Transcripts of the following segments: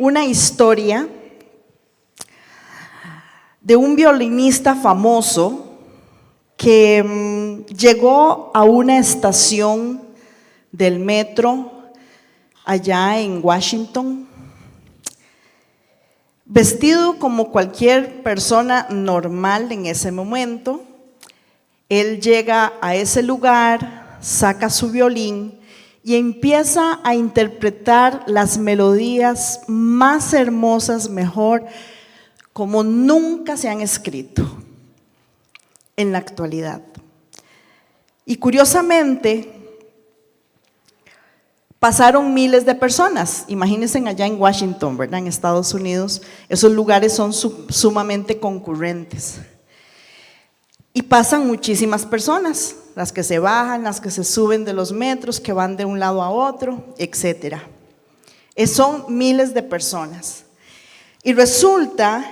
una historia de un violinista famoso que llegó a una estación del metro allá en Washington, vestido como cualquier persona normal en ese momento. Él llega a ese lugar, saca su violín y empieza a interpretar las melodías más hermosas, mejor, como nunca se han escrito en la actualidad. Y curiosamente, pasaron miles de personas. Imagínense allá en Washington, ¿verdad? En Estados Unidos, esos lugares son sumamente concurrentes. Y pasan muchísimas personas, las que se bajan, las que se suben de los metros, que van de un lado a otro, etc. Son miles de personas. Y resulta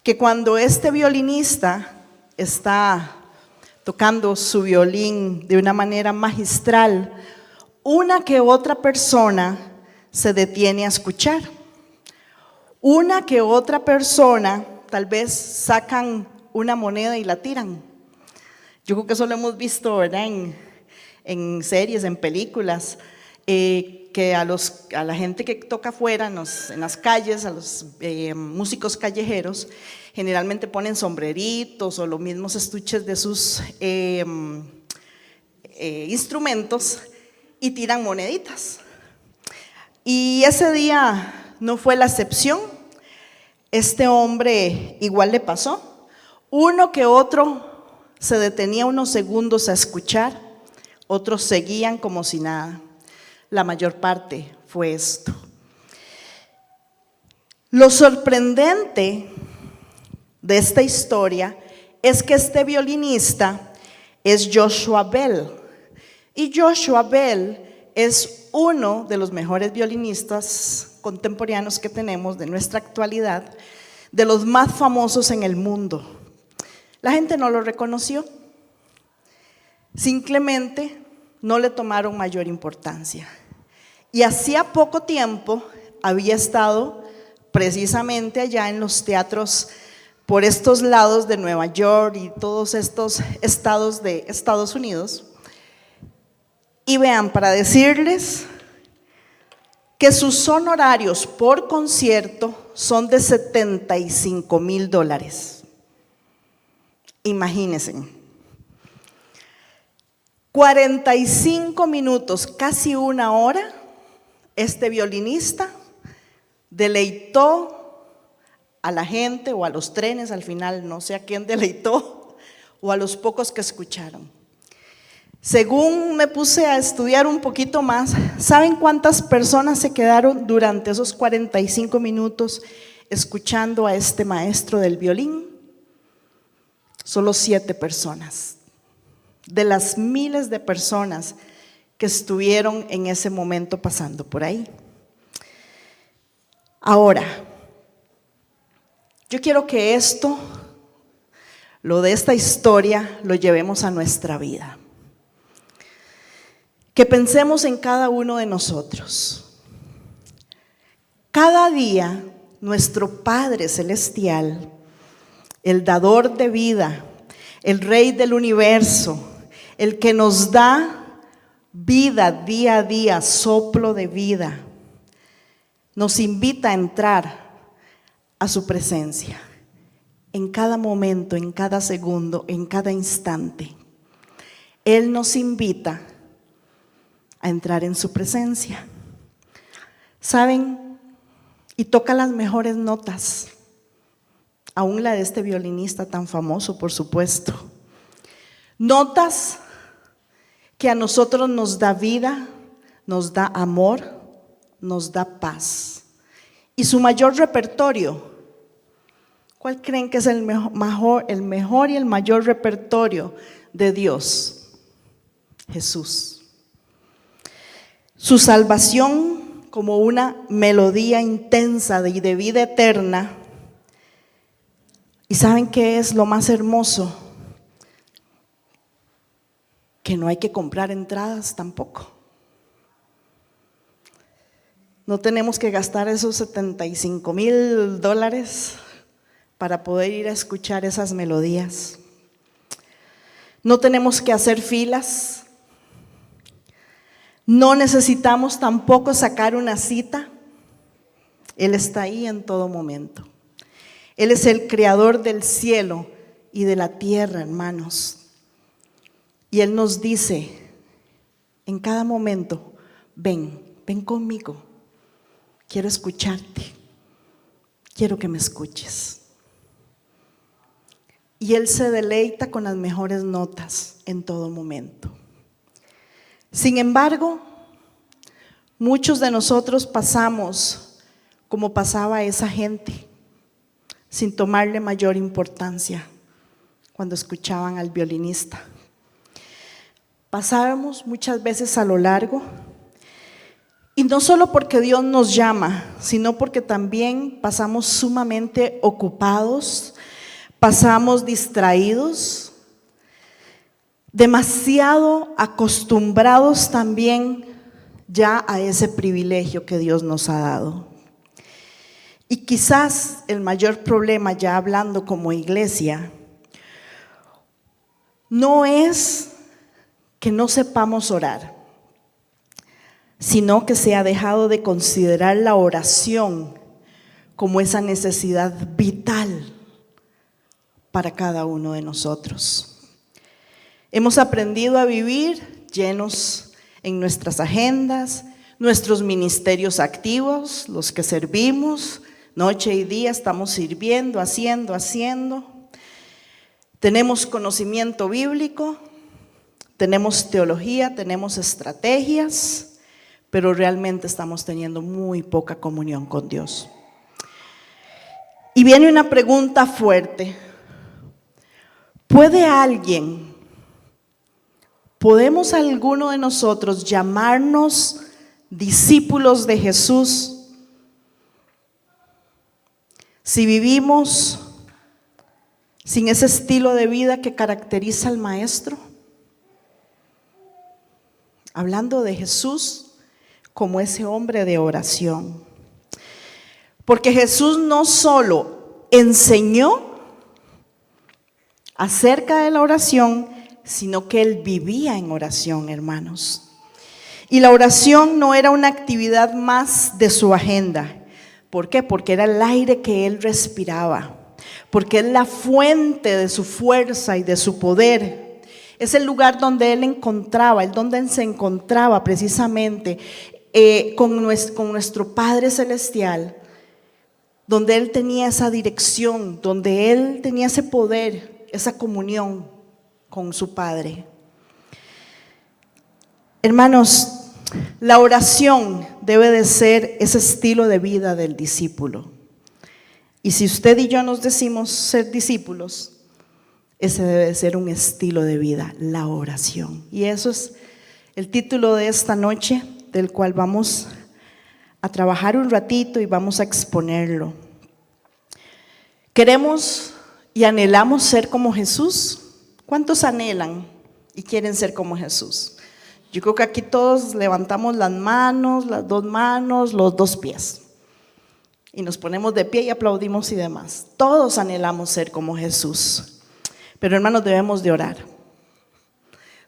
que cuando este violinista está tocando su violín de una manera magistral, una que otra persona se detiene a escuchar. Una que otra persona tal vez sacan una moneda y la tiran. Yo creo que eso lo hemos visto, ¿verdad? En series, en películas, que a la gente que toca afuera en las calles, a los músicos callejeros, generalmente ponen sombreritos o los mismos estuches de sus instrumentos y tiran moneditas. Y ese día no fue la excepción. Este hombre igual le pasó. Uno que otro se detenía unos segundos a escuchar, otros seguían como si nada. La mayor parte fue esto. Lo sorprendente de esta historia es que este violinista es Joshua Bell. Y Joshua Bell es uno de los mejores violinistas contemporáneos que tenemos de nuestra actualidad, de los más famosos en el mundo. La gente no lo reconoció, simplemente no le tomaron mayor importancia. Y hacía poco tiempo había estado precisamente allá en los teatros por estos lados de Nueva York y todos estos estados de Estados Unidos. Y vean, para decirles que sus honorarios por concierto son de $75,000. Imagínense, 45 minutos, casi una hora, este violinista deleitó a la gente o a los trenes, al final no sé a quién deleitó, o a los pocos que escucharon. Según me puse a estudiar un poquito más, ¿saben cuántas personas se quedaron durante esos 45 minutos escuchando a este maestro del violín? Solo 7 personas, de las miles de personas que estuvieron en ese momento pasando por ahí. Ahora, yo quiero que lo de esta historia, lo llevemos a nuestra vida. Que pensemos en cada uno de nosotros. Cada día, nuestro Padre Celestial, el dador de vida, el Rey del universo, el que nos da vida día a día, soplo de vida, nos invita a entrar a su presencia en cada momento, en cada segundo, en cada instante. Él nos invita a entrar en su presencia. ¿Saben? Y toca las mejores notas. Aún la de este violinista tan famoso, por supuesto. Notas que a nosotros nos da vida, nos da amor, nos da paz. Y su mayor repertorio, ¿cuál creen que es el mejor y el mayor repertorio de Dios? Jesús. Su salvación como una melodía intensa y de vida eterna. ¿Y saben qué es lo más hermoso? Que no hay que comprar entradas tampoco. No tenemos que gastar esos $75,000 para poder ir a escuchar esas melodías. No tenemos que hacer filas. No necesitamos tampoco sacar una cita. Él está ahí en todo momento. Él es el creador del cielo y de la tierra, hermanos. Y Él nos dice en cada momento, ven conmigo. Quiero escucharte. Quiero que me escuches. Y Él se deleita con las mejores notas en todo momento. Sin embargo, muchos de nosotros pasamos como pasaba esa gente, sin tomarle mayor importancia cuando escuchaban al violinista. Pasábamos muchas veces a lo largo, y no solo porque Dios nos llama, sino porque también pasamos sumamente ocupados, pasamos distraídos, demasiado acostumbrados también ya a ese privilegio que Dios nos ha dado. Y quizás el mayor problema, ya hablando como iglesia, no es que no sepamos orar, sino que se ha dejado de considerar la oración como esa necesidad vital para cada uno de nosotros. Hemos aprendido a vivir llenos en nuestras agendas, nuestros ministerios activos, los que servimos, noche y día estamos sirviendo, haciendo. Tenemos conocimiento bíblico, tenemos teología, tenemos estrategias, pero realmente estamos teniendo muy poca comunión con Dios. Y viene una pregunta fuerte. ¿Podemos alguno de nosotros llamarnos discípulos de Jesús si vivimos sin ese estilo de vida que caracteriza al Maestro? Hablando de Jesús como ese hombre de oración. Porque Jesús no solo enseñó acerca de la oración, sino que Él vivía en oración, hermanos. Y la oración no era una actividad más de su agenda. ¿Por qué? Porque era el aire que Él respiraba, porque es la fuente de su fuerza y de su poder. Es el lugar donde Él se encontraba precisamente con nuestro Padre Celestial, donde Él tenía esa dirección, donde Él tenía ese poder, esa comunión con su Padre. Hermanos, la oración debe de ser ese estilo de vida del discípulo. Y si usted y yo nos decimos ser discípulos, ese debe de ser un estilo de vida, la oración. Y eso es el título de esta noche, del cual vamos a trabajar un ratito y vamos a exponerlo. ¿Queremos y anhelamos ser como Jesús? ¿Cuántos anhelan y quieren ser como Jesús? Yo creo que aquí todos levantamos las manos, las dos manos, los dos pies. Y nos ponemos de pie y aplaudimos y demás. Todos anhelamos ser como Jesús. Pero hermanos, debemos de orar.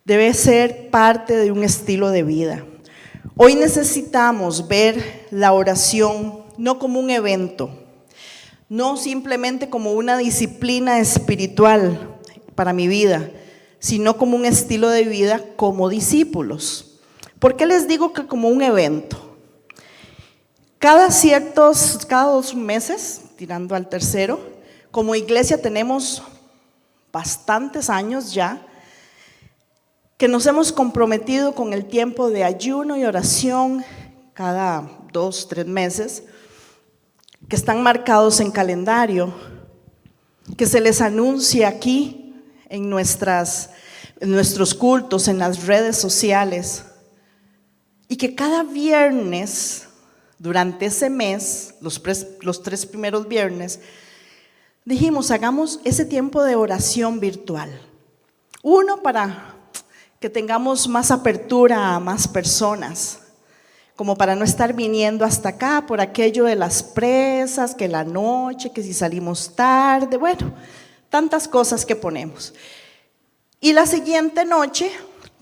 Debe ser parte de un estilo de vida. Hoy necesitamos ver la oración no como un evento, no simplemente como una disciplina espiritual para mi vida, sino como un estilo de vida como discípulos. ¿Por qué les digo que como un evento? Cada 2 meses, tirando al tercero, como iglesia tenemos bastantes años ya que nos hemos comprometido con el tiempo de ayuno y oración cada 2-3 meses, que están marcados en calendario, que se les anuncia aquí en nuestros cultos, en las redes sociales, y que cada viernes durante ese mes, los 3 primeros viernes, dijimos, hagamos ese tiempo de oración virtual. Uno, para que tengamos más apertura a más personas, como para no estar viniendo hasta acá por aquello de las presas, que la noche, que si salimos tarde, bueno, tantas cosas que ponemos. Y la siguiente noche,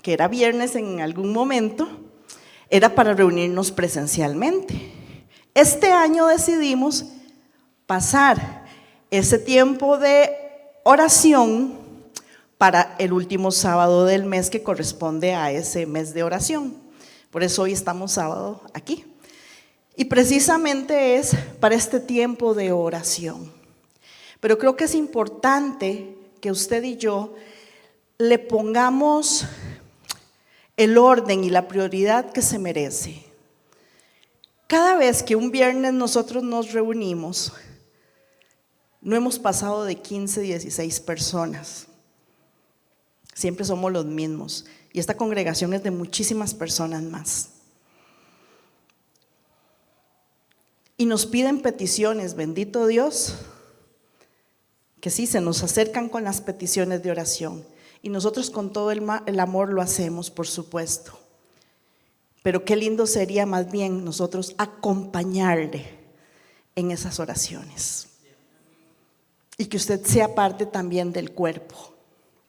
que era viernes en algún momento, era para reunirnos presencialmente. Este año decidimos pasar ese tiempo de oración para el último sábado del mes que corresponde a ese mes de oración. Por eso hoy estamos sábado aquí. Y precisamente es para este tiempo de oración. Pero creo que es importante que usted y yo le pongamos el orden y la prioridad que se merece. Cada vez que un viernes nosotros nos reunimos, no hemos pasado de 15, 16 personas. Siempre somos los mismos. Y esta congregación es de muchísimas personas más. Y nos piden peticiones, bendito Dios, que sí, se nos acercan con las peticiones de oración. Y nosotros con todo el amor lo hacemos, por supuesto. Pero qué lindo sería más bien nosotros acompañarle en esas oraciones. Y que usted sea parte también del cuerpo.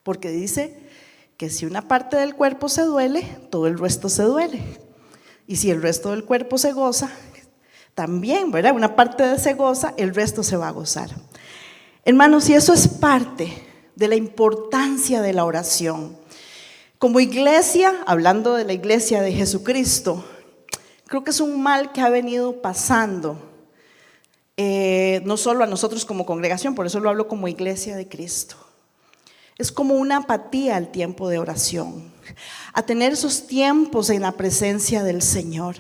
Porque dice que si una parte del cuerpo se duele, todo el resto se duele. Y si el resto del cuerpo se goza, también, ¿verdad? Una parte se goza, el resto se va a gozar. Hermanos, y eso es parte de la importancia de la oración. Como iglesia, hablando de la iglesia de Jesucristo, creo que es un mal que ha venido pasando, no solo a nosotros como congregación, por eso lo hablo como iglesia de Cristo. Es como una apatía al tiempo de oración, a tener esos tiempos en la presencia del Señor.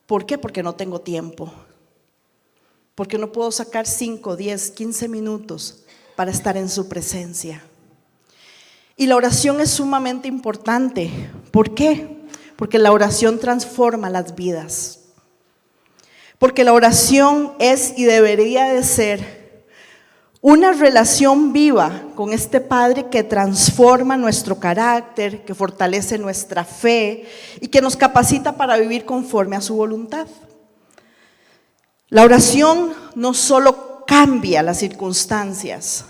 ¿Por qué? Porque no tengo tiempo. Porque no puedo sacar 5, 10, 15 minutos para estar en su presencia. Y la oración es sumamente importante. ¿Por qué? Porque la oración transforma las vidas. Porque la oración es y debería de ser una relación viva con este Padre que transforma nuestro carácter, que fortalece nuestra fe y que nos capacita para vivir conforme a su voluntad. La oración no solo cambia las circunstancias,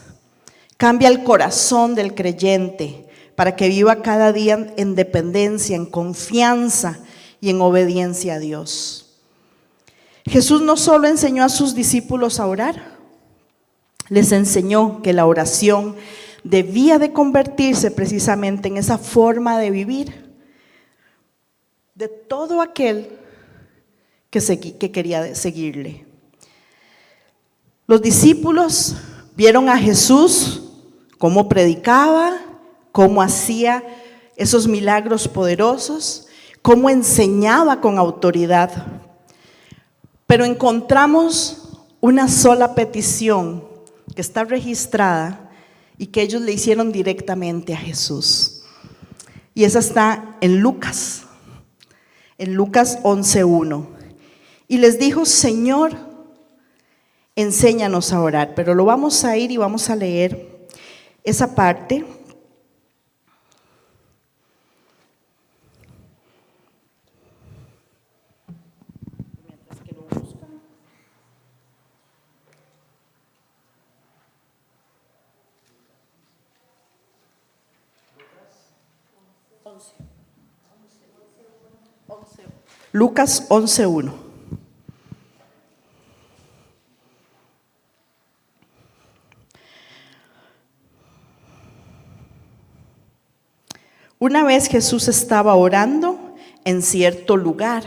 cambia el corazón del creyente para que viva cada día en dependencia, en confianza y en obediencia a Dios. Jesús no solo enseñó a sus discípulos a orar, les enseñó que la oración debía de convertirse precisamente en esa forma de vivir de todo aquel que quería seguirle. Los discípulos vieron a Jesús cómo predicaba, cómo hacía esos milagros poderosos, cómo enseñaba con autoridad. Pero encontramos una sola petición que está registrada y que ellos le hicieron directamente a Jesús. Y esa está en Lucas 11:1. Y les dijo: Señor, enséñanos a orar. Pero lo vamos a ir y vamos a leer esa parte. Lucas 11:1. Una vez Jesús estaba orando en cierto lugar.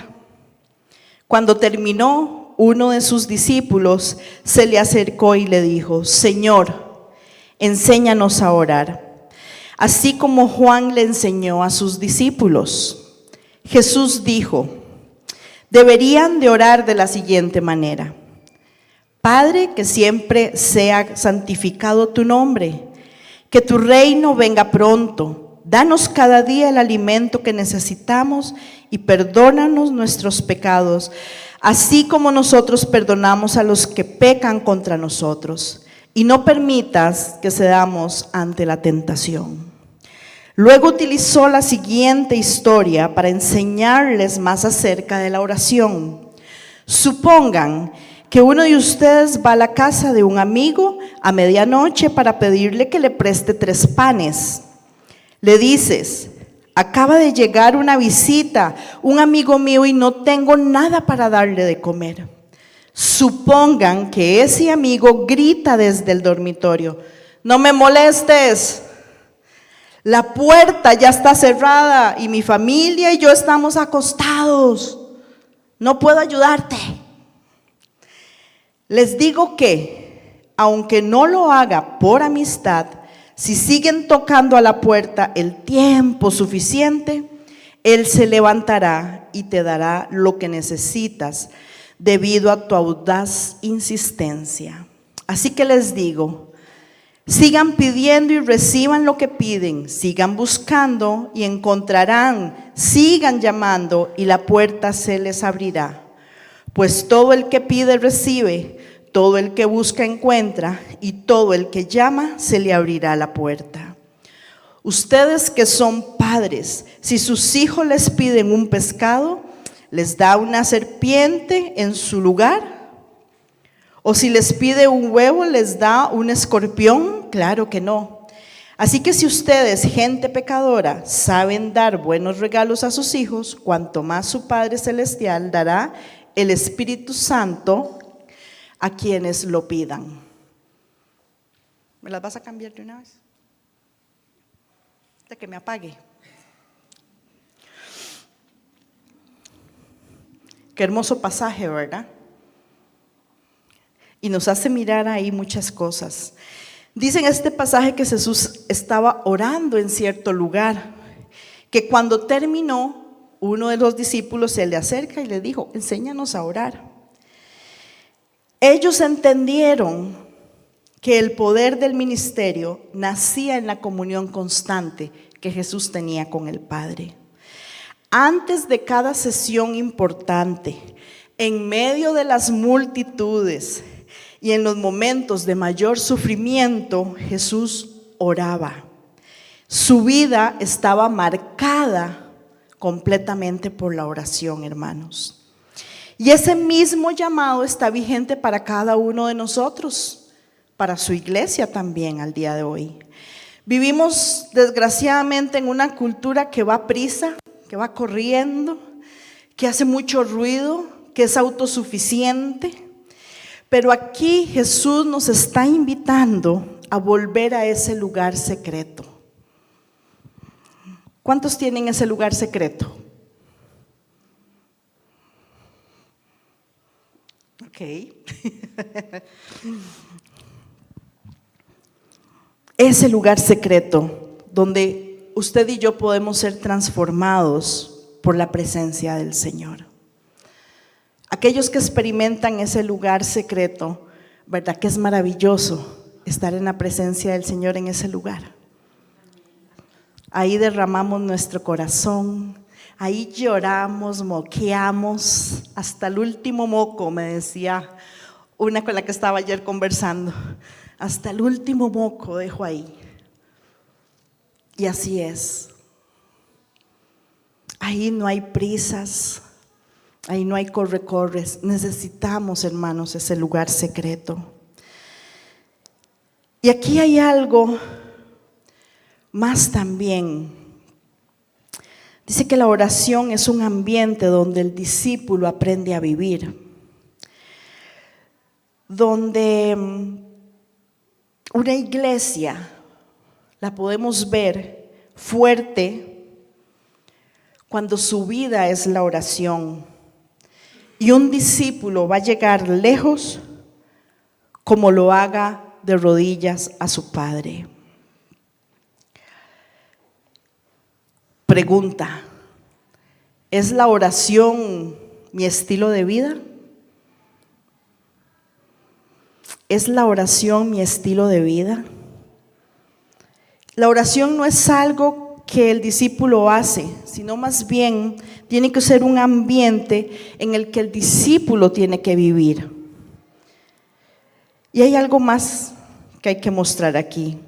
Cuando terminó, uno de sus discípulos se le acercó y le dijo: Señor, enséñanos a orar, así como Juan le enseñó a sus discípulos. Jesús dijo: deberían de orar de la siguiente manera: Padre, que siempre sea santificado tu nombre, que tu reino venga pronto. Danos cada día el alimento que necesitamos y perdónanos nuestros pecados, así como nosotros perdonamos a los que pecan contra nosotros. Y no permitas que cedamos ante la tentación. Luego utilizó la siguiente historia para enseñarles más acerca de la oración. Supongan que uno de ustedes va a la casa de un amigo a medianoche para pedirle que le preste 3 panes. Le dices: acaba de llegar una visita, un amigo mío, y no tengo nada para darle de comer. Supongan que ese amigo grita desde el dormitorio: no me molestes, la puerta ya está cerrada y mi familia y yo estamos acostados, no puedo ayudarte. Les digo que, aunque no lo haga por amistad, si siguen tocando a la puerta el tiempo suficiente, Él se levantará y te dará lo que necesitas debido a tu audaz insistencia. Así que les digo, sigan pidiendo y reciban lo que piden, sigan buscando y encontrarán, sigan llamando y la puerta se les abrirá. Pues todo el que pide recibe, todo el que busca encuentra, y todo el que llama se le abrirá la puerta. Ustedes que son padres, si sus hijos les piden un pescado, ¿les da una serpiente en su lugar? ¿O si les pide un huevo, les da un escorpión? Claro que no. Así que si ustedes, gente pecadora, saben dar buenos regalos a sus hijos, cuanto más su Padre Celestial dará el Espíritu Santo a quienes lo pidan. ¿Me las vas a cambiar de una vez? Hasta que me apague. Qué hermoso pasaje, ¿verdad? Y nos hace mirar ahí muchas cosas. Dice en este pasaje que Jesús estaba orando en cierto lugar, que cuando terminó, uno de los discípulos se le acerca y le dijo: enséñanos a orar. Ellos entendieron que el poder del ministerio nacía en la comunión constante que Jesús tenía con el Padre. Antes de cada sesión importante, en medio de las multitudes y en los momentos de mayor sufrimiento, Jesús oraba. Su vida estaba marcada completamente por la oración, hermanos. Y ese mismo llamado está vigente para cada uno de nosotros, para su iglesia también al día de hoy. Vivimos desgraciadamente en una cultura que va a prisa, que va corriendo, que hace mucho ruido, que es autosuficiente. Pero aquí Jesús nos está invitando a volver a ese lugar secreto. ¿Cuántos tienen ese lugar secreto? Ok. Ese lugar secreto donde usted y yo podemos ser transformados por la presencia del Señor. Aquellos que experimentan ese lugar secreto, ¿verdad que es maravilloso estar en la presencia del Señor en ese lugar? Ahí derramamos nuestro corazón, ahí lloramos, moqueamos, hasta el último moco, me decía una con la que estaba ayer conversando. Hasta el último moco dejo ahí. Y así es. Ahí no hay prisas, ahí no hay corre-corres. Necesitamos, hermanos, ese lugar secreto. Y aquí hay algo más también. Dice que la oración es un ambiente donde el discípulo aprende a vivir, donde una iglesia la podemos ver fuerte cuando su vida es la oración, y un discípulo va a llegar lejos como lo haga de rodillas a su Padre. Pregunta: ¿es la oración mi estilo de vida? ¿Es la oración mi estilo de vida? La oración no es algo que el discípulo hace, sino más bien tiene que ser un ambiente en el que el discípulo tiene que vivir. Y hay algo más que hay que mostrar aquí.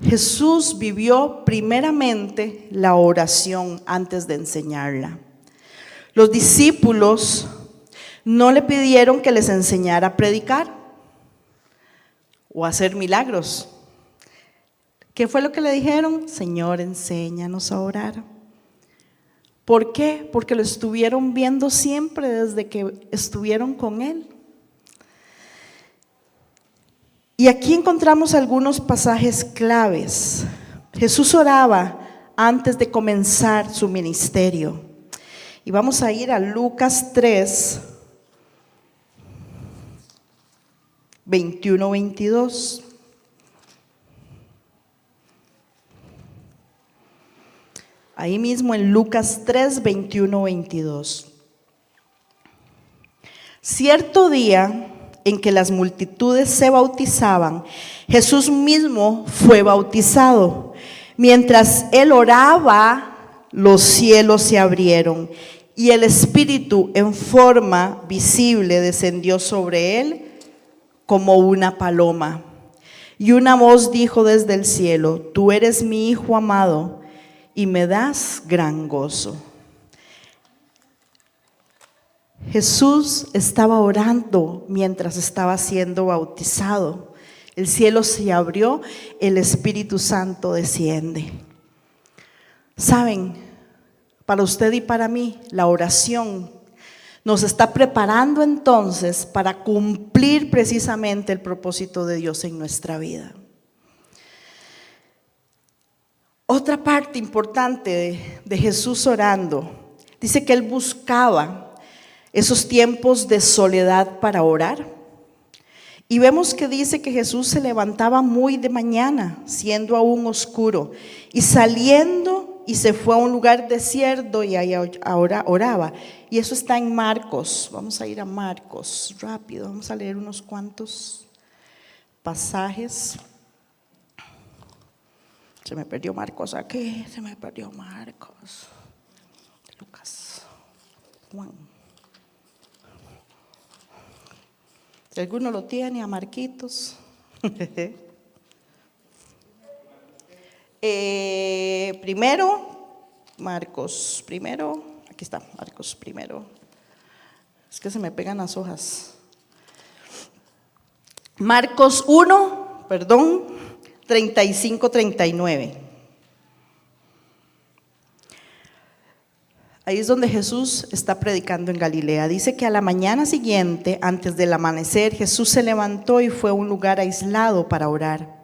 Jesús vivió primeramente la oración antes de enseñarla. Los discípulos no le pidieron que les enseñara a predicar o a hacer milagros. ¿Qué fue lo que le dijeron? Señor, enséñanos a orar. ¿Por qué? Porque lo estuvieron viendo siempre desde que estuvieron con Él. Y aquí encontramos algunos pasajes claves. Jesús oraba antes de comenzar su ministerio. Y vamos a ir a Lucas 3, 21-22. Ahí mismo en Lucas 3, 21-22. Cierto día en que las multitudes se bautizaban, Jesús mismo fue bautizado. Mientras él oraba, los cielos se abrieron y el Espíritu en forma visible descendió sobre él como una paloma. Y una voz dijo desde el cielo: Tú eres mi Hijo amado y me das gran gozo. Jesús estaba orando mientras estaba siendo bautizado. El cielo se abrió, el Espíritu Santo desciende. Saben, para usted y para mí, la oración nos está preparando entonces para cumplir precisamente el propósito de Dios en nuestra vida. Otra parte importante de Jesús orando, dice que él buscaba esos tiempos de soledad para orar. Y vemos que dice que Jesús se levantaba muy de mañana, siendo aún oscuro, y saliendo y se fue a un lugar desierto y ahí ahora oraba. Y eso está en Marcos. Vamos a ir a Marcos rápido, vamos a leer unos cuantos pasajes. Se me perdió Marcos aquí, se me perdió Marcos. Lucas, Juan. Si alguno lo tiene, a Marquitos. Marcos primero, aquí está, Marcos primero. Es que se me pegan las hojas. Marcos 1, 35-39. Ahí es donde Jesús está predicando en Galilea. Dice que a la mañana siguiente, antes del amanecer, Jesús se levantó y fue a un lugar aislado para orar.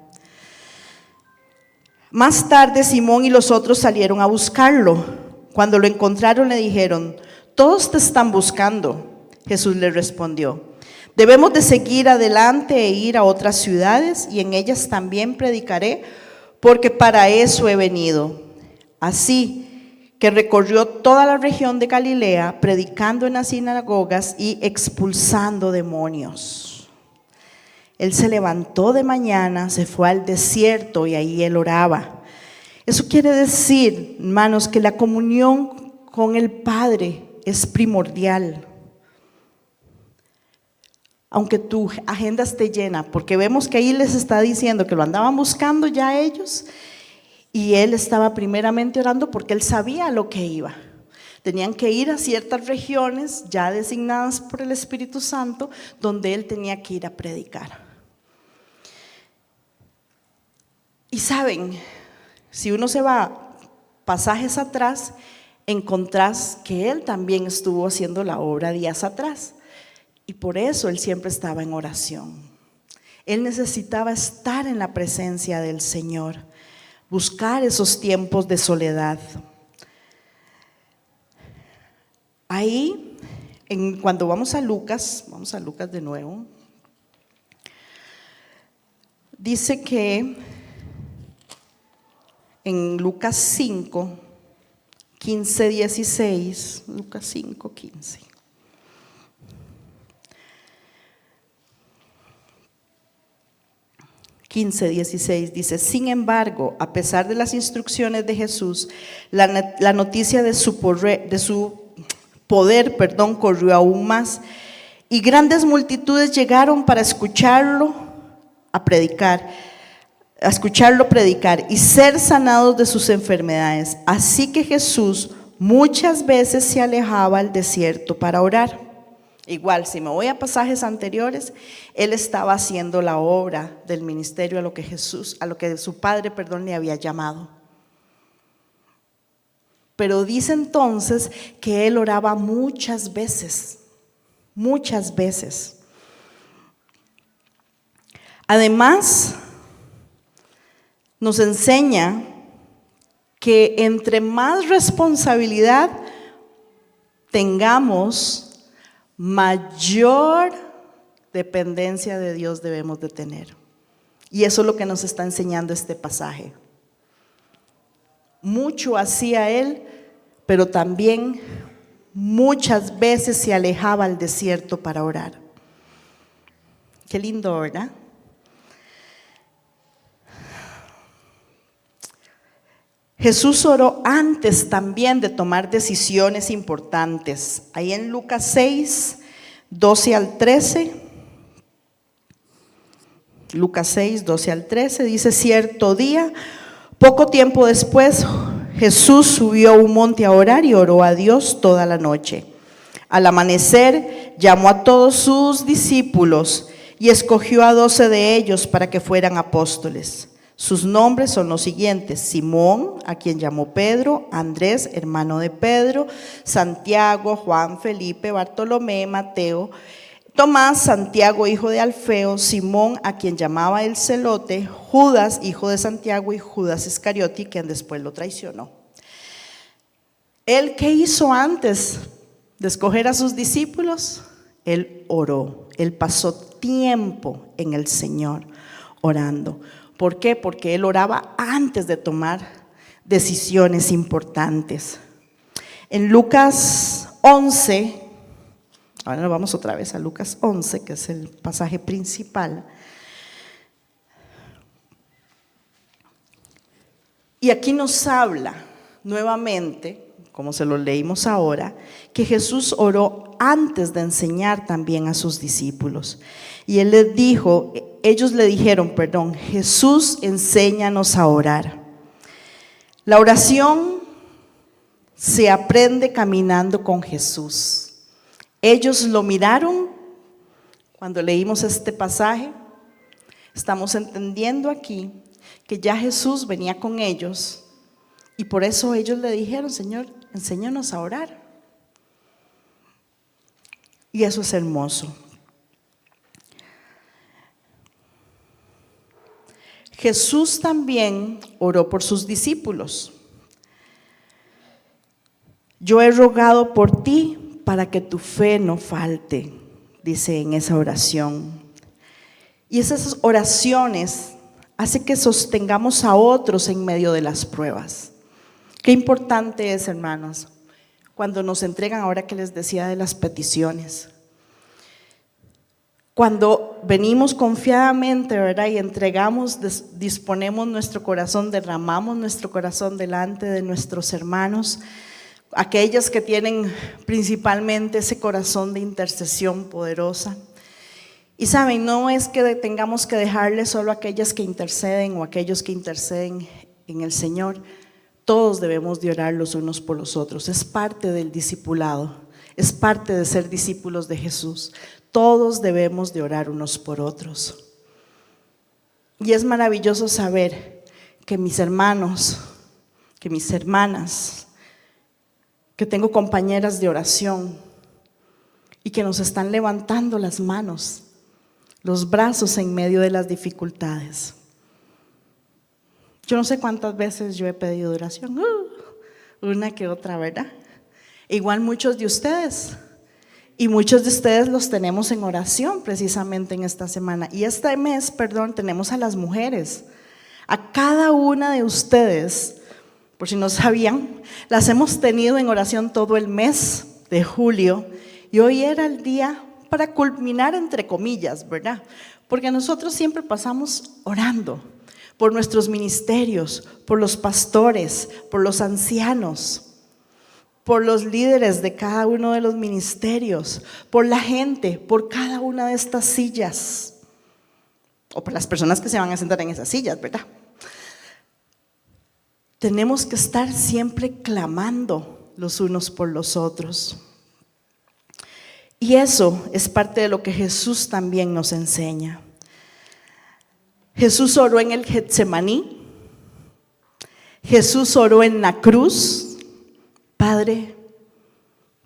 Más tarde Simón y los otros salieron a buscarlo. Cuando lo encontraron le dijeron: todos te están buscando. Jesús les respondió: debemos de seguir adelante e ir a otras ciudades y en ellas también predicaré, porque para eso he venido. Así que recorrió toda la región de Galilea, predicando en las sinagogas y expulsando demonios. Él se levantó de mañana, se fue al desierto y ahí él oraba. Eso quiere decir, hermanos, que la comunión con el Padre es primordial. Aunque tu agenda esté llena, porque vemos que ahí les está diciendo que lo andaban buscando ya ellos, y él estaba primeramente orando porque él sabía lo que iba. Tenían que ir a ciertas regiones ya designadas por el Espíritu Santo, donde él tenía que ir a predicar. Y saben, si uno se va pasajes atrás, encontrás que él también estuvo haciendo la obra días atrás. Y por eso él siempre estaba en oración. Él necesitaba estar en la presencia del Señor, buscar esos tiempos de soledad. Ahí, cuando vamos a Lucas de nuevo, dice que en Lucas 5, 15, 16, Lucas 5, 15. Dice: sin embargo, a pesar de las instrucciones de Jesús, la noticia de su poder, corrió aún más, y grandes multitudes llegaron para escucharlo a predicar. a escucharlo predicar y ser sanados de sus enfermedades. Así que Jesús muchas veces se alejaba al desierto para orar. Igual, si me voy a pasajes anteriores, él estaba haciendo la obra del ministerio a lo que su padre, le había llamado. Pero dice entonces que él oraba muchas veces, muchas veces. Además, nos enseña que entre más responsabilidad tengamos, mayor dependencia de Dios debemos de tener. Y eso es lo que nos está enseñando este pasaje. Mucho hacía él, pero también muchas veces se alejaba al desierto para orar. Qué lindo, ¿verdad? Jesús oró antes también de tomar decisiones importantes. Ahí en Lucas 6, 12 al 13. Lucas 6, 12 al 13 dice: cierto día, poco tiempo después, Jesús subió a un monte a orar y oró a Dios toda la noche. Al amanecer, llamó a todos sus discípulos y escogió a 12 de ellos para que fueran apóstoles. Sus nombres son los siguientes: Simón, a quien llamó Pedro; Andrés, hermano de Pedro; Santiago, Juan, Felipe, Bartolomé, Mateo; Tomás, Santiago, hijo de Alfeo; Simón, a quien llamaba el Celote; Judas, hijo de Santiago; y Judas Iscariote, quien después lo traicionó. ¿Él qué hizo antes de escoger a sus discípulos? Él oró, él pasó tiempo en el Señor orando. ¿Por qué? Porque él oraba antes de tomar decisiones importantes. En Lucas 11, ahora nos vamos otra vez a Lucas 11, que es el pasaje principal. Y aquí nos habla nuevamente, como se lo leímos ahora, que Jesús oró antes de enseñar también a sus discípulos. Y él les dijo, ellos le dijeron, Jesús, enséñanos a orar. La oración se aprende caminando con Jesús. Ellos lo miraron cuando leímos este pasaje. Estamos entendiendo aquí que ya Jesús venía con ellos y por eso ellos le dijeron: Señor, enséñanos a orar. Y eso es hermoso. Jesús también oró por sus discípulos. Yo he rogado por ti para que tu fe no falte, dice en esa oración. Y esas oraciones hacen que sostengamos a otros en medio de las pruebas. Qué importante es, hermanos, cuando nos entregan, ahora que les decía de las peticiones. Cuando venimos confiadamente, ¿verdad? Y entregamos, disponemos nuestro corazón, derramamos nuestro corazón delante de nuestros hermanos, aquellos que tienen principalmente ese corazón de intercesión poderosa. Y saben, no es que tengamos que dejarle solo a aquellas que interceden o aquellos que interceden en el Señor. Todos debemos de orar los unos por los otros. Es parte del discipulado, es parte de ser discípulos de Jesús. Todos debemos de orar unos por otros. Y es maravilloso saber que mis hermanos, que mis hermanas, que tengo compañeras de oración y que nos están levantando las manos, los brazos en medio de las dificultades. Yo no sé cuántas veces yo he pedido oración, una que otra, ¿verdad? Igual muchos de ustedes. Y muchos de ustedes los tenemos en oración precisamente en esta semana. Y este mes, tenemos a las mujeres. A cada una de ustedes, por si no sabían, las hemos tenido en oración todo el mes de julio. Y hoy era el día para culminar, entre comillas, ¿verdad? Porque nosotros siempre pasamos orando por nuestros ministerios, por los pastores, por los ancianos, por los líderes de cada uno de los ministerios, por la gente, por cada una de estas sillas. o para las personas que se van a sentar en esas sillas, ¿verdad? Tenemos que estar siempre clamando los unos por los otros. Y eso es parte de lo que Jesús también nos enseña. Jesús oró en el Getsemaní. Jesús oró en la cruz. Padre,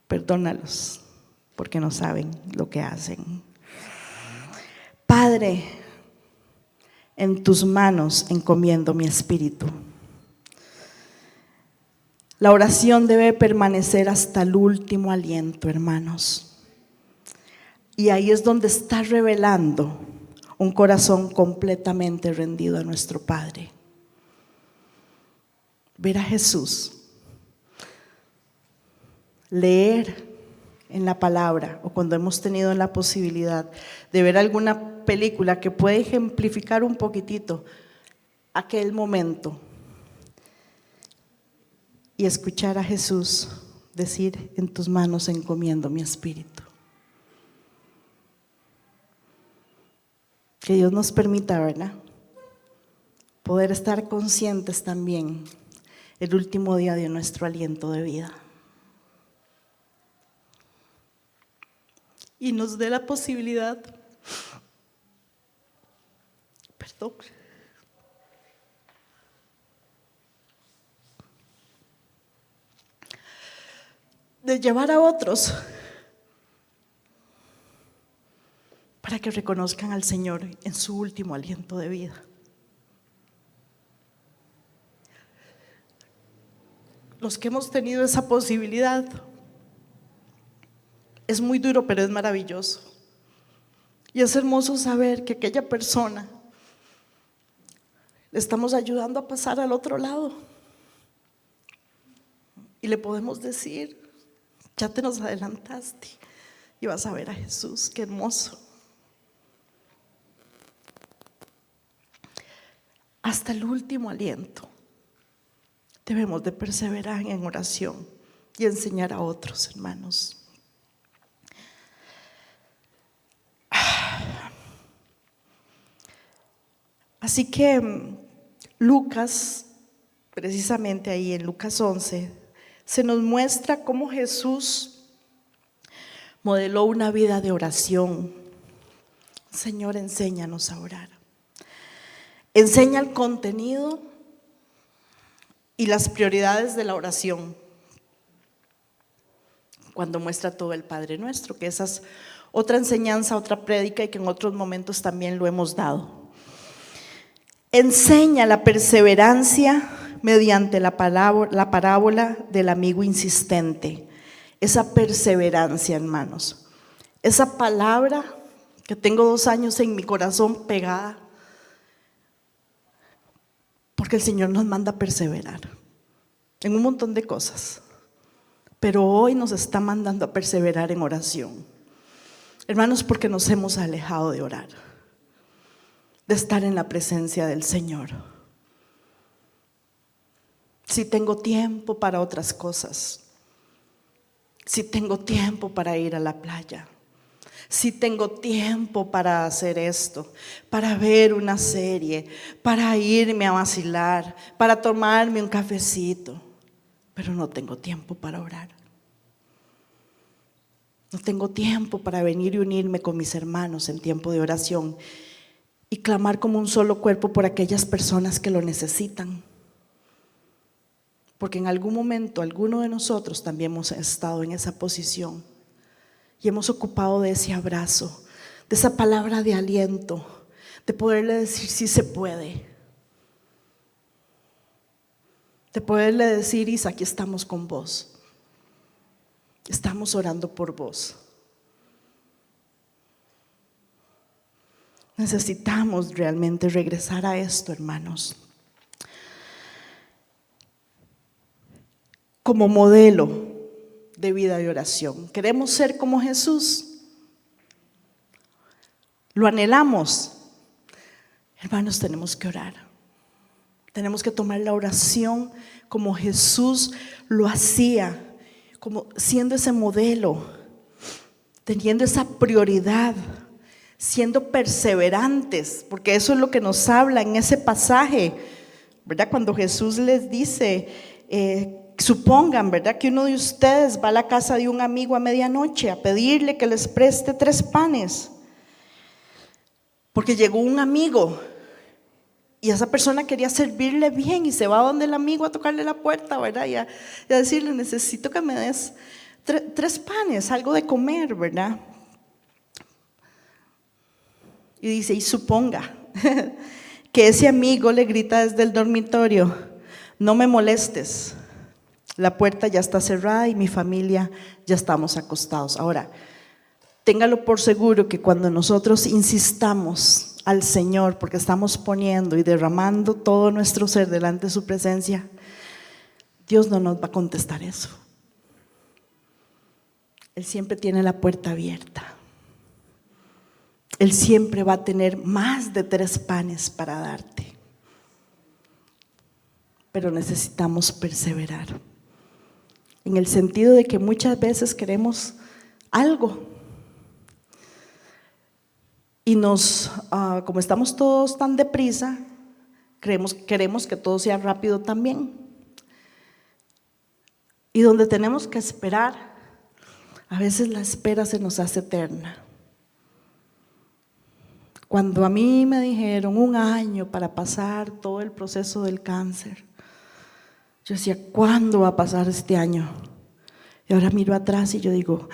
perdónalos, porque no saben lo que hacen. Padre, en tus manos encomiendo mi espíritu. La oración debe permanecer hasta el último aliento, hermanos. Y ahí es donde está revelando un corazón completamente rendido a nuestro Padre. Ver a Jesús, leer en la palabra, o cuando hemos tenido la posibilidad de ver alguna película que puede ejemplificar un poquitito aquel momento, y escuchar a Jesús decir: en tus manos encomiendo mi espíritu. Que Dios nos permita, ¿verdad?, poder estar conscientes también el último día de nuestro aliento de vida. Y nos dé la posibilidad, de llevar a otros para que reconozcan al Señor en su último aliento de vida. Los que hemos tenido esa posibilidad, es muy duro, pero es maravilloso. Y es hermoso saber que aquella persona le estamos ayudando a pasar al otro lado. Y le podemos decir: ya te nos adelantaste y vas a ver a Jesús. Qué hermoso. Hasta el último aliento debemos de perseverar en oración y enseñar a otros, hermanos. Así que Lucas, precisamente ahí en Lucas 11, se nos muestra cómo Jesús modeló una vida de oración. Señor, enséñanos a orar. Enseña el contenido y las prioridades de la oración cuando muestra todo el Padre Nuestro, que esa es otra enseñanza, otra prédica, y que en otros momentos también lo hemos dado. Enseña la perseverancia mediante la parábola del amigo insistente. Esa perseverancia, hermanos, esa palabra que tengo 2 años en mi corazón pegada, porque el Señor nos manda a perseverar en un montón de cosas, pero hoy nos está mandando a perseverar en oración, hermanos, porque nos hemos alejado de orar, de estar en la presencia del Señor. Si tengo tiempo para otras cosas, si tengo tiempo para ir a la playa, si tengo tiempo para hacer esto, para ver una serie, para irme a vacilar, para tomarme un cafecito, pero no tengo tiempo para orar. No tengo tiempo para venir y unirme con mis hermanos en tiempo de oración y clamar como un solo cuerpo por aquellas personas que lo necesitan. Porque en algún momento alguno de nosotros también hemos estado en esa posición y hemos ocupado de ese abrazo, de esa palabra de aliento, de poderle decir: sí se puede, de poderle decir: Isa, aquí estamos con vos, estamos orando por vos. Necesitamos realmente regresar a esto, hermanos, como modelo de vida y oración. ¿Queremos ser como Jesús? ¿Lo anhelamos? Hermanos, tenemos que orar. Tenemos que tomar la oración como Jesús lo hacía, como siendo ese modelo, teniendo esa prioridad, siendo perseverantes, porque eso es lo que nos habla en ese pasaje, ¿verdad? Cuando Jesús les dice, supongan, ¿verdad?, que uno de ustedes va a la casa de un amigo a medianoche a pedirle que les preste 3 panes, porque llegó un amigo y esa persona quería servirle bien y se va donde el amigo a tocarle la puerta, ¿verdad? Y a decirle, necesito que me des 3 panes, algo de comer, ¿verdad? Y dice, y suponga que ese amigo le grita desde el dormitorio, no me molestes, la puerta ya está cerrada y mi familia ya estamos acostados. Ahora, téngalo por seguro que cuando nosotros insistamos al Señor, porque estamos poniendo y derramando todo nuestro ser delante de su presencia, Dios no nos va a contestar eso. Él siempre tiene la puerta abierta. Él siempre va a tener más de 3 panes para darte. Pero necesitamos perseverar. En el sentido de que muchas veces queremos algo. Y como estamos todos tan deprisa, queremos que todo sea rápido también. Y donde tenemos que esperar, a veces la espera se nos hace eterna. Cuando a mí me dijeron 1 año para pasar todo el proceso del cáncer, yo decía, ¿cuándo va a pasar este año? Y ahora miro atrás y yo digo,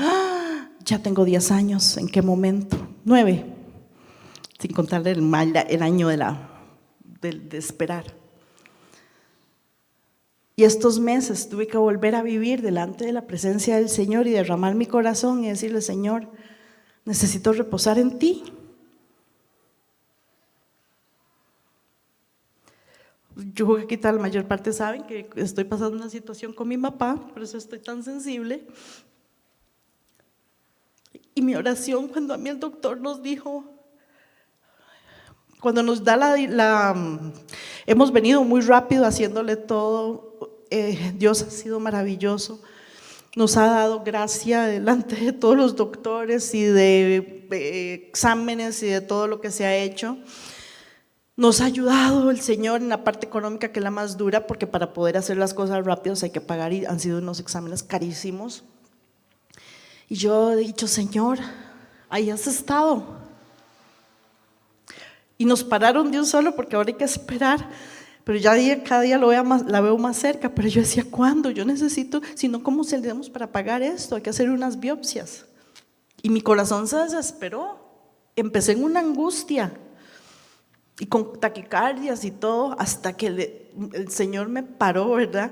ya tengo 10 años, ¿en qué momento? 9, sin contar el año de esperar. Y estos meses tuve que volver a vivir delante de la presencia del Señor y derramar mi corazón y decirle, Señor, necesito reposar en ti. Yo creo que aquí la mayor parte saben que estoy pasando una situación con mi papá, por eso estoy tan sensible. Y mi oración cuando a mí el doctor nos dijo, cuando nos da hemos venido muy rápido haciéndole todo, Dios ha sido maravilloso, nos ha dado gracia delante de todos los doctores y de exámenes y de todo lo que se ha hecho. Nos ha ayudado el Señor en la parte económica, que es la más dura, porque para poder hacer las cosas rápidas hay que pagar y han sido unos exámenes carísimos. Y yo he dicho, Señor, ahí has estado. Y nos pararon de un solo porque ahora hay que esperar, pero ya cada día la veo más cerca. Pero yo decía, ¿cuándo? Yo necesito, si no, ¿cómo saldremos para pagar esto? Hay que hacer unas biopsias. Y mi corazón se desesperó, empecé en una angustia y con taquicardias y todo, hasta que el Señor me paró, ¿verdad?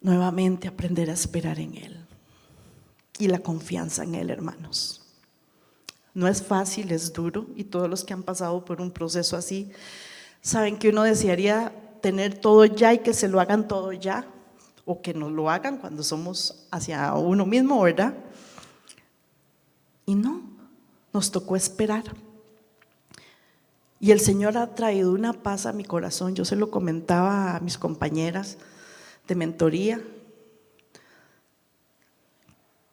Nuevamente aprender a esperar en Él y la confianza en Él, hermanos. No es fácil, es duro, y todos los que han pasado por un proceso así saben que uno desearía tener todo ya y que se lo hagan todo ya, o que nos lo hagan cuando somos hacia uno mismo, ¿verdad? Y no, nos tocó esperar. Y el Señor ha traído una paz a mi corazón. Yo se lo comentaba a mis compañeras de mentoría,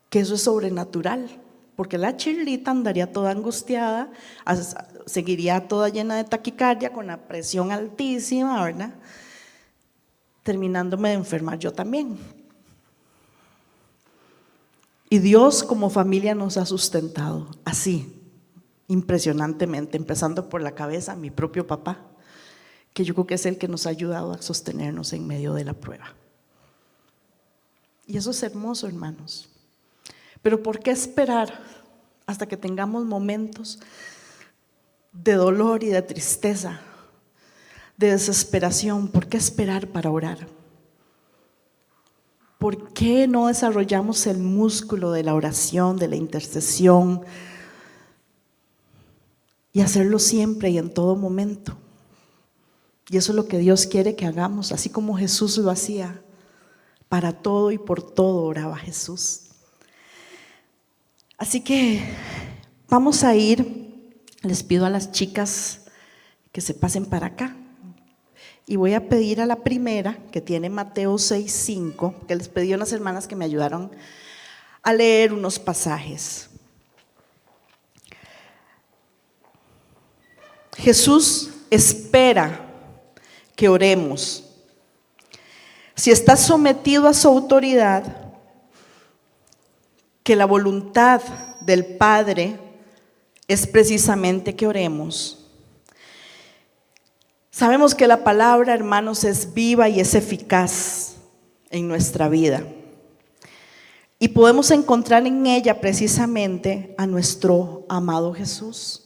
que eso es sobrenatural, porque la Chirlita andaría toda angustiada, seguiría toda llena de taquicardia, con la presión altísima, ¿verdad? Terminándome de enfermar yo también. Y Dios como familia nos ha sustentado así, impresionantemente, empezando por la cabeza, mi propio papá, que yo creo que es el que nos ha ayudado a sostenernos en medio de la prueba. Y eso es hermoso, hermanos. Pero ¿por qué esperar hasta que tengamos momentos de dolor y de tristeza, de desesperación? ¿Por qué esperar para orar? ¿Por qué no desarrollamos el músculo de la oración, de la intercesión, y hacerlo siempre y en todo momento? Y eso es lo que Dios quiere que hagamos, así como Jesús lo hacía. Para todo y por todo oraba Jesús. Así que vamos a ir, les pido a las chicas que se pasen para acá. Y voy a pedir a la primera, que tiene Mateo 6:5, que les pedí a unas hermanas que me ayudaron a leer unos pasajes. Jesús espera que oremos. Si estás sometido a su autoridad, que la voluntad del Padre es precisamente que oremos. Sabemos que la palabra, hermanos, es viva y es eficaz en nuestra vida. Y podemos encontrar en ella precisamente a nuestro amado Jesús.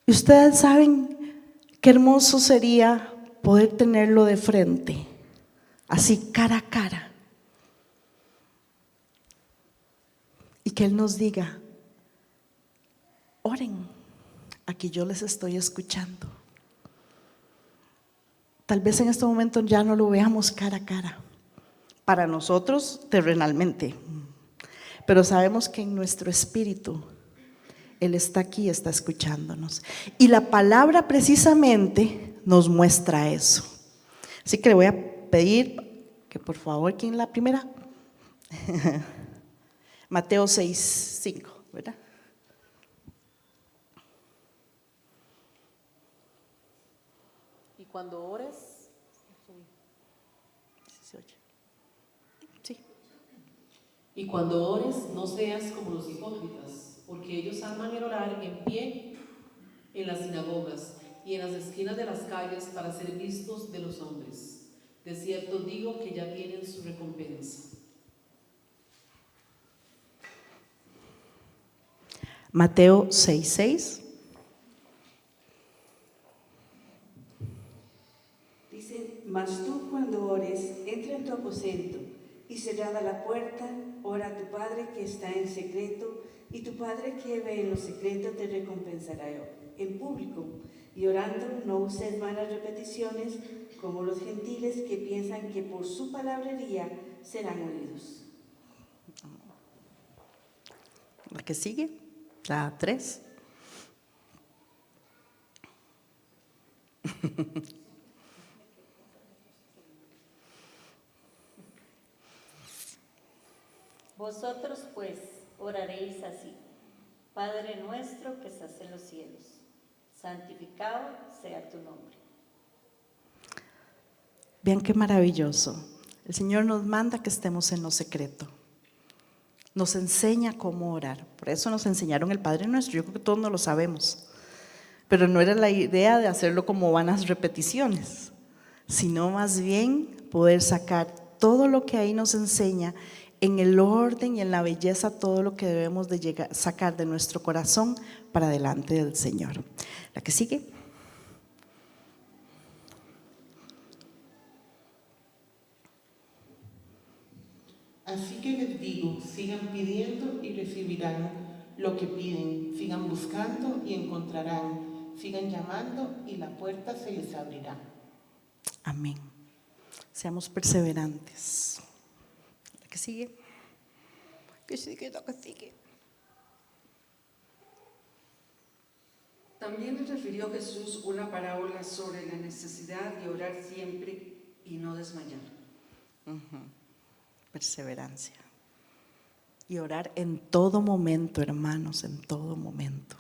Y ustedes saben qué hermoso sería poder tenerlo de frente, así cara a cara. Y que Él nos diga: oren, aquí yo les estoy escuchando. Tal vez en este momento ya no lo veamos cara a cara, para nosotros terrenalmente, pero sabemos que en nuestro espíritu Él está aquí, está escuchándonos. Y la palabra precisamente nos muestra eso. Así que le voy a pedir que por favor, ¿quién es la primera? Mateo 6:5, ¿verdad? Y cuando ores, sí. Y cuando ores, no seas como los hipócritas, porque ellos aman el orar en pie en las sinagogas y en las esquinas de las calles para ser vistos de los hombres. De cierto digo que ya tienen su recompensa. Mateo 6:6. Dice: mas tú cuando ores, entra en tu aposento y cerrada la puerta, ora a tu Padre que está en secreto, y tu Padre que ve en lo secreto te recompensará en público. Y orando, no uses malas repeticiones como los gentiles, que piensan que por su palabrería serán oídos. La que sigue, la 3. Vosotros pues oraréis así: Padre nuestro que estás en los cielos, santificado sea tu nombre. Vean qué maravilloso. El Señor nos manda que estemos en lo secreto. Nos enseña cómo orar. Por eso nos enseñaron el Padre Nuestro. Yo creo que todos no lo sabemos. Pero no era la idea de hacerlo como vanas repeticiones, sino más bien poder sacar todo lo que ahí nos enseña en el orden y en la belleza, todo lo que debemos de sacar de nuestro corazón para delante del Señor. La que sigue. Así que les digo, sigan pidiendo y recibirán lo que piden, sigan buscando y encontrarán, sigan llamando y la puerta se les abrirá. Amén. Seamos perseverantes. La que sigue. Que sigue, la que sigue. También les refirió Jesús una parábola sobre la necesidad de orar siempre y no desmayar. Perseverancia. Y orar en todo momento, hermanos, en todo momento.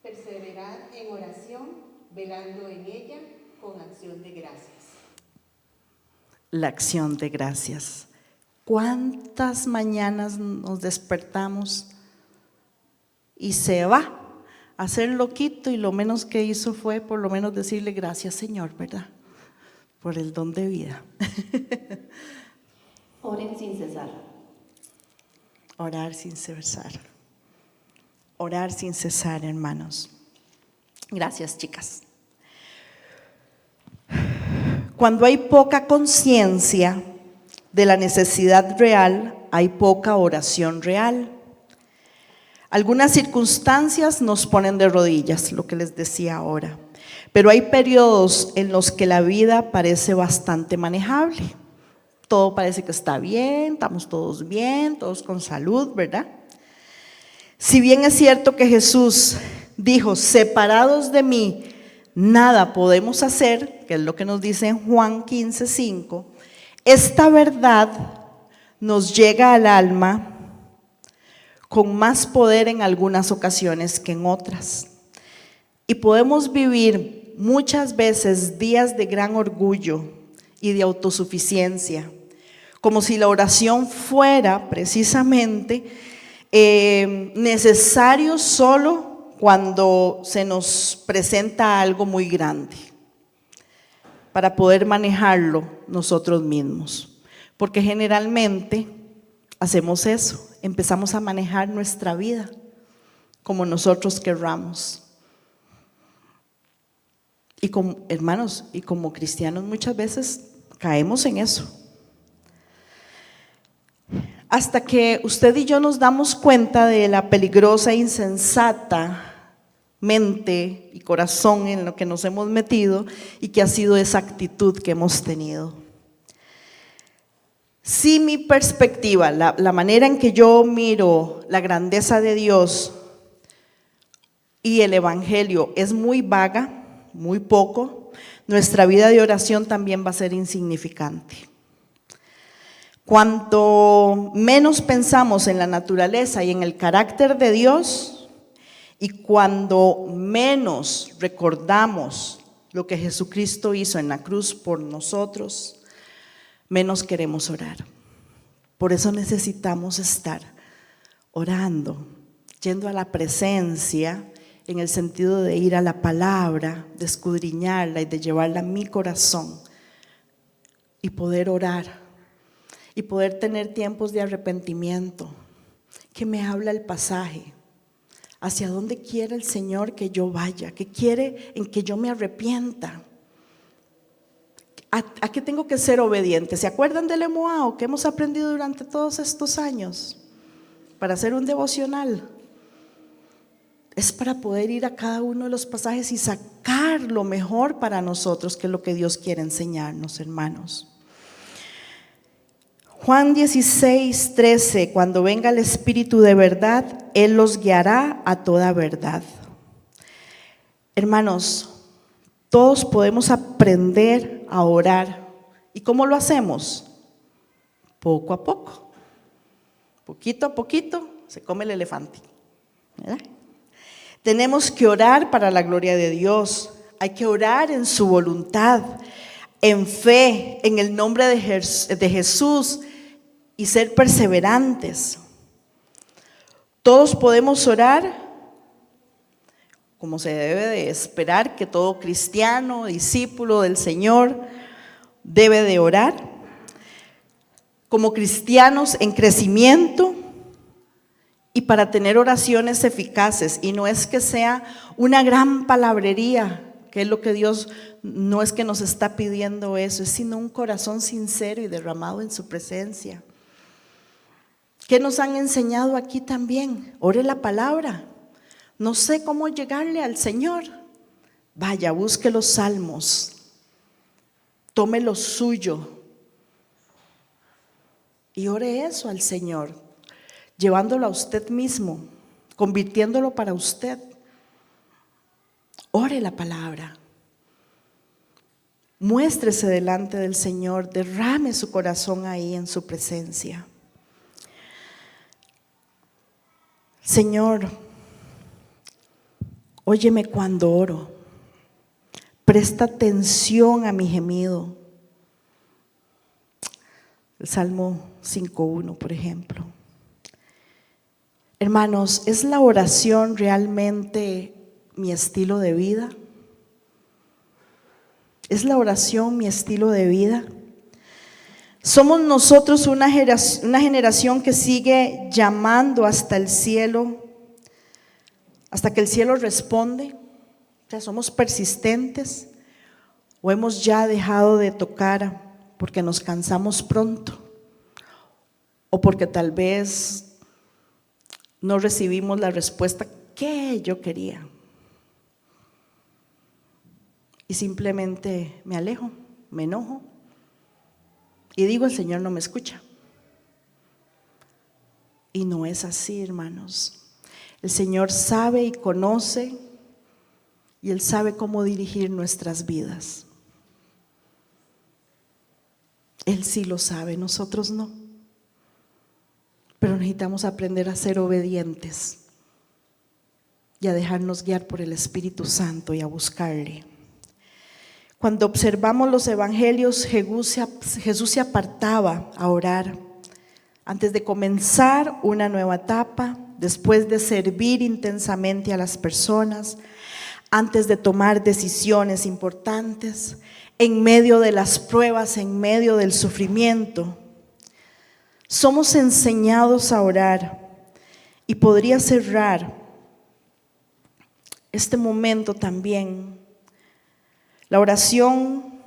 Perseverad en oración, velando en ella con acción de gracias. La acción de gracias. ¿Cuántas mañanas nos despertamos y se va a hacer loquito y lo menos que hizo fue por lo menos decirle gracias, Señor, ¿verdad? Por el don de vida. Oren sin cesar. Orar sin cesar. Orar sin cesar, hermanos. Gracias, chicas. Cuando hay poca conciencia de la necesidad real, hay poca oración real. Algunas circunstancias nos ponen de rodillas, lo que les decía ahora. Pero hay periodos en los que la vida parece bastante manejable. Todo parece que está bien, estamos todos bien, todos con salud, ¿verdad? Si bien es cierto que Jesús dijo, separados de mí, nada podemos hacer, que es lo que nos dice en Juan 15:5, esta verdad nos llega al alma con más poder en algunas ocasiones que en otras. Y podemos vivir muchas veces días de gran orgullo y de autosuficiencia, como si la oración fuera precisamente necesario solo cuando se nos presenta algo muy grande, para poder manejarlo nosotros mismos. Porque generalmente hacemos eso, empezamos a manejar nuestra vida como nosotros querramos. Y como hermanos y como cristianos muchas veces caemos en eso. Hasta que usted y yo nos damos cuenta de la peligrosa e insensata mente y corazón en lo que nos hemos metido y que ha sido esa actitud que hemos tenido. Si mi perspectiva, la manera en que yo miro la grandeza de Dios y el Evangelio es muy vaga, muy poco, nuestra vida de oración también va a ser insignificante. Cuanto menos pensamos en la naturaleza y en el carácter de Dios, y cuando menos recordamos lo que Jesucristo hizo en la cruz por nosotros, menos queremos orar. Por eso necesitamos estar orando, yendo a la presencia, en el sentido de ir a la palabra, de escudriñarla y de llevarla a mi corazón y poder orar y poder tener tiempos de arrepentimiento, que me habla el pasaje, hacia dónde quiere el Señor que yo vaya, qué quiere en que yo me arrepienta, a qué tengo que ser obediente. ¿Se acuerdan del Emoao que hemos aprendido durante todos estos años para hacer un devocional? Es para poder ir a cada uno de los pasajes y sacar lo mejor para nosotros, que es lo que Dios quiere enseñarnos, hermanos. Juan 16:13, cuando venga el Espíritu de verdad, Él los guiará a toda verdad. Hermanos, todos podemos aprender a orar. ¿Y cómo lo hacemos? Poco a poco, poquito a poquito, se come el elefante, ¿verdad? Tenemos que orar para la gloria de Dios, hay que orar en su voluntad, en fe, en el nombre de Jesús y ser perseverantes. Todos podemos orar como se debe de esperar que todo cristiano, discípulo del Señor debe de orar, como cristianos en crecimiento, y para tener oraciones eficaces. Y no es que sea una gran palabrería, que es lo que Dios no es que nos está pidiendo eso, es sino un corazón sincero y derramado en su presencia. ¿Qué nos han enseñado aquí también? Ore la palabra. No sé cómo llegarle al Señor. Vaya, busque los salmos, tome lo suyo y ore eso al Señor, llevándolo a usted mismo, convirtiéndolo para usted. Ore la palabra, muéstrese delante del Señor, derrame su corazón ahí en su presencia. Señor, óyeme cuando oro, presta atención a mi gemido. El Salmo 5:1, por ejemplo. Hermanos, ¿es la oración realmente mi estilo de vida? ¿Es la oración mi estilo de vida? Somos nosotros una generación que sigue llamando hasta el cielo, hasta que el cielo responde. O sea, somos persistentes, o hemos ya dejado de tocar porque nos cansamos pronto, o porque tal vez no recibimos la respuesta que yo quería y simplemente me alejo, me enojo y digo: el Señor no me escucha. Y no es así, hermanos. El Señor sabe y conoce, y Él sabe cómo dirigir nuestras vidas. Él sí lo sabe, nosotros no. pero necesitamos aprender a ser obedientes y a dejarnos guiar por el Espíritu Santo y a buscarle. Cuando observamos los evangelios, Jesús se apartaba a orar antes de comenzar una nueva etapa, después de servir intensamente a las personas, antes de tomar decisiones importantes, en medio de las pruebas, en medio del sufrimiento. Somos enseñados a orar y podría cerrar este momento también. La oración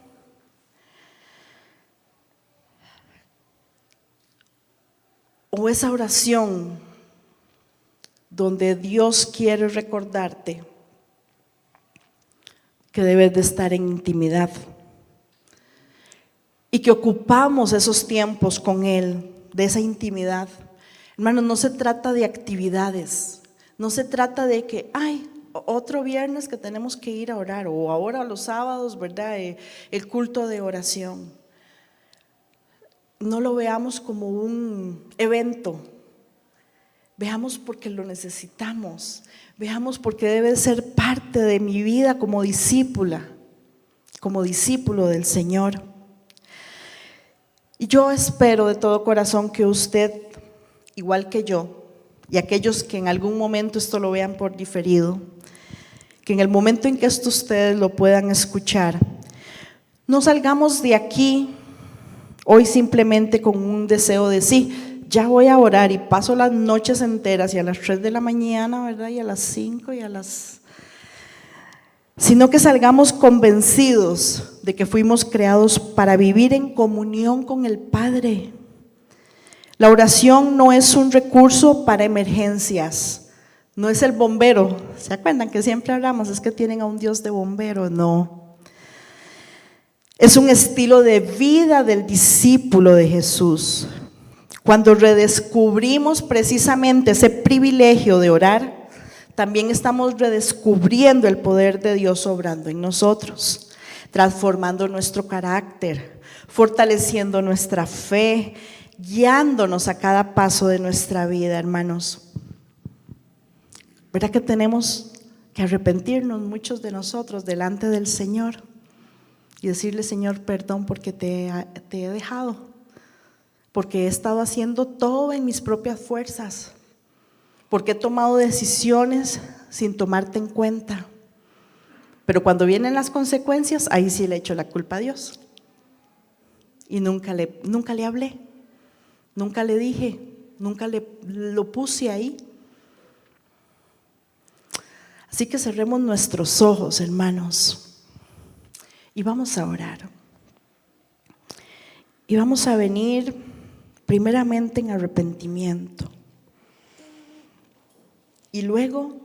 o esa oración donde Dios quiere recordarte que debes de estar en intimidad y que ocupamos esos tiempos con Él, de esa intimidad. Hermanos, no se trata de actividades, no se trata de que, otro viernes que tenemos que ir a orar, o ahora los sábados, ¿verdad? El culto de oración. No lo veamos como un evento, veamos porque lo necesitamos, veamos porque debe ser parte de mi vida como discípula, como discípulo del Señor. Y yo espero de todo corazón que usted, igual que yo, y aquellos que en algún momento esto lo vean por diferido, que en el momento en que esto ustedes lo puedan escuchar, no salgamos de aquí hoy simplemente con un deseo de sí, ya voy a orar y paso las noches enteras y a las 3 de la mañana, ¿verdad? Y a las 5 sino que salgamos convencidos de que fuimos creados para vivir en comunión con el Padre. La oración no es un recurso para emergencias. No es el bombero. ¿Se acuerdan que siempre hablamos? Es que tienen a un Dios de bombero. No. Es un estilo de vida del discípulo de Jesús. Cuando redescubrimos precisamente ese privilegio de orar, también estamos redescubriendo el poder de Dios obrando en nosotros, transformando nuestro carácter, fortaleciendo nuestra fe, guiándonos a cada paso de nuestra vida, hermanos. ¿Verdad que tenemos que arrepentirnos muchos de nosotros delante del Señor y decirle: Señor, perdón porque te he dejado, porque he estado haciendo todo en mis propias fuerzas, porque he tomado decisiones sin tomarte en cuenta? Pero cuando vienen las consecuencias, ahí sí le echo la culpa a Dios y nunca le hablé, nunca le dije, nunca lo puse ahí. Así que cerremos nuestros ojos, hermanos, y vamos a orar. Y vamos a venir primeramente en arrepentimiento y luego